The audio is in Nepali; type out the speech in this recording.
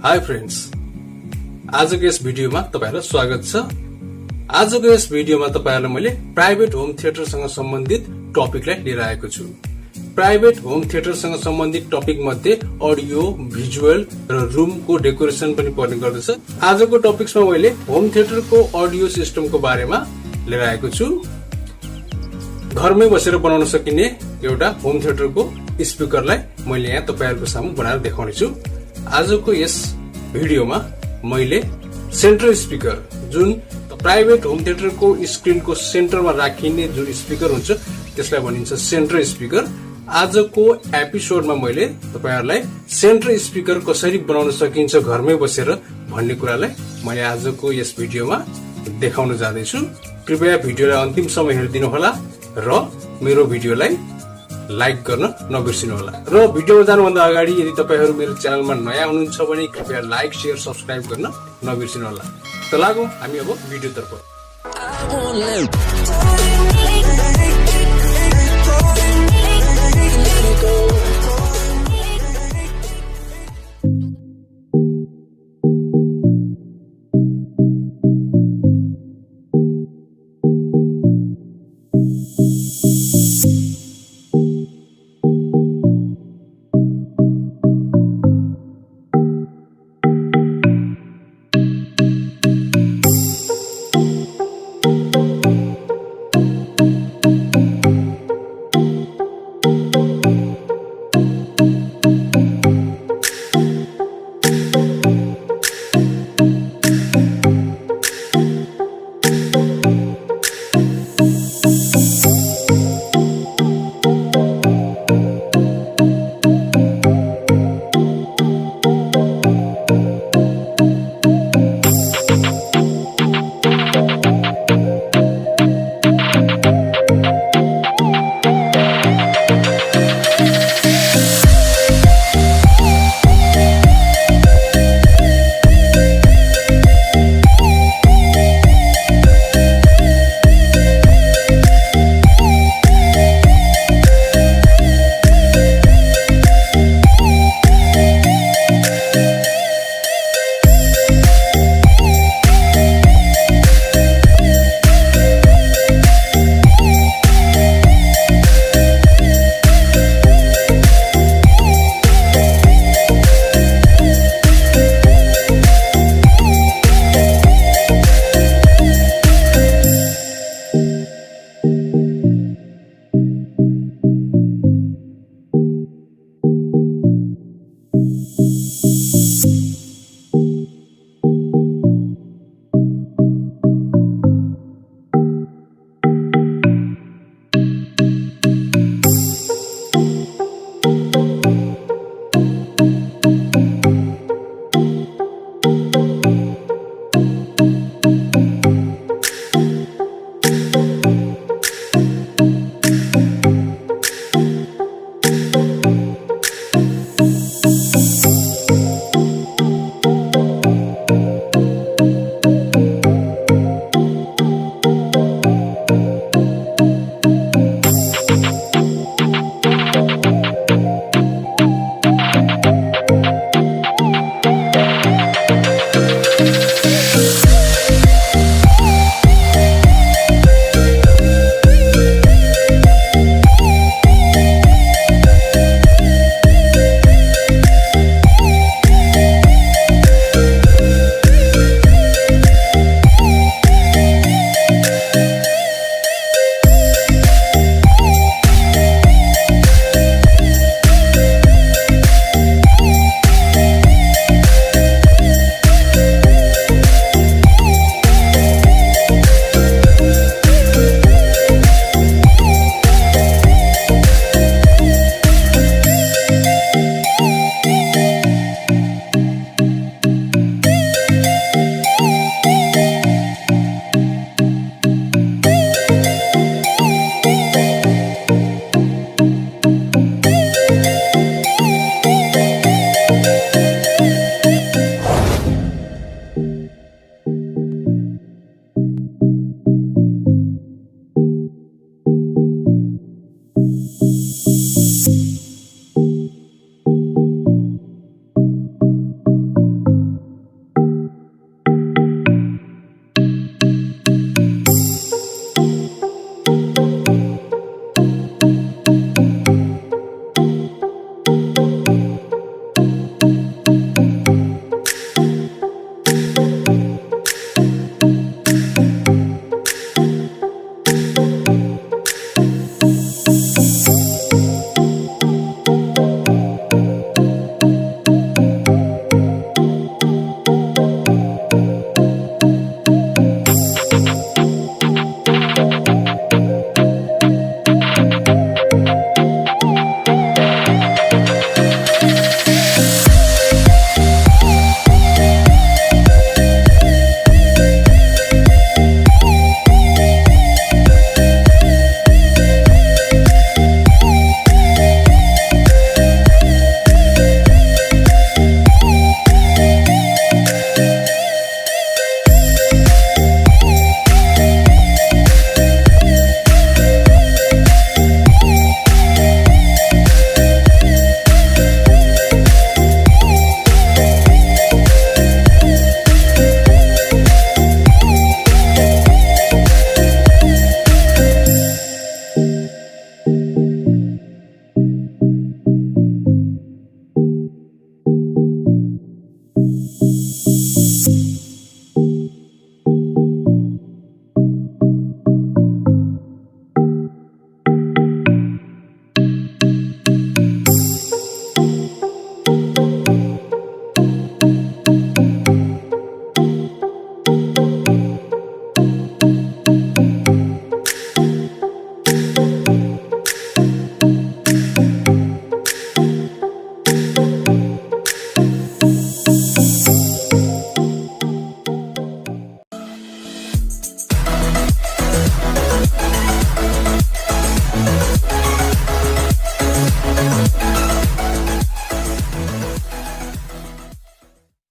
हाई फ्रेन्ड्स, आजको यस भिडियोमा तपाईहरुलाई स्वागत छ। आजको यस भिडियोमा तपाईहरुलाई मैले प्राइभेट होम थिएटरसँग सम्बन्धित टपिकलाई लिएर आएको छु। प्राइभेट होम थिएटरसँग सम्बन्धित टपिक मध्ये अडियो, भिजुअल र रुमको डेकोरेसन पनि पर्ने गर्दछ। आजको टपिक्समा मैले होम थिएटरको अडियो सिस्टमको बारेमा लिएर आएको छु। घरमै बसेर बनाउन सकिने एउटा होम थिएटरको स्पिकरलाई मैले यहाँ तपाईहरुको सामु बनाएर देखाउने छु। आजको यस भिडियोमा मैले सेन्ट्रल स्पिकर, जुन प्राइभेट होम थिएटरको स्क्रिनको सेन्टरमा राखिने जुन स्पिकर हुन्छ त्यसलाई भनिन्छ सेन्ट्रल स्पिकर। आजको एपिसोडमा मैले तपाईहरुलाई सेन्ट्रल स्पिकर कसरी बनाउन सकिन्छ घरमै बसेर भन्ने कुरालाई मैले आजको यस भिडियोमा देखाउन जाँदैछु। कृपया भिडियोलाई अन्तिमसम्म हेरिदिनु होला र मेरो भिडियोलाई लाइक गर्न नबिर्सिनु होला। र भिडियोमा जानुभन्दा अगाडि यदि तपाईहरु मेरो च्यानलमा नयाँ हुनुहुन्छ भने कृपया लाइक, शेयर, सब्स्क्राइब गर्न नबिर्सिनु होला। त लागौं हामी अब भिडियोतर्फ।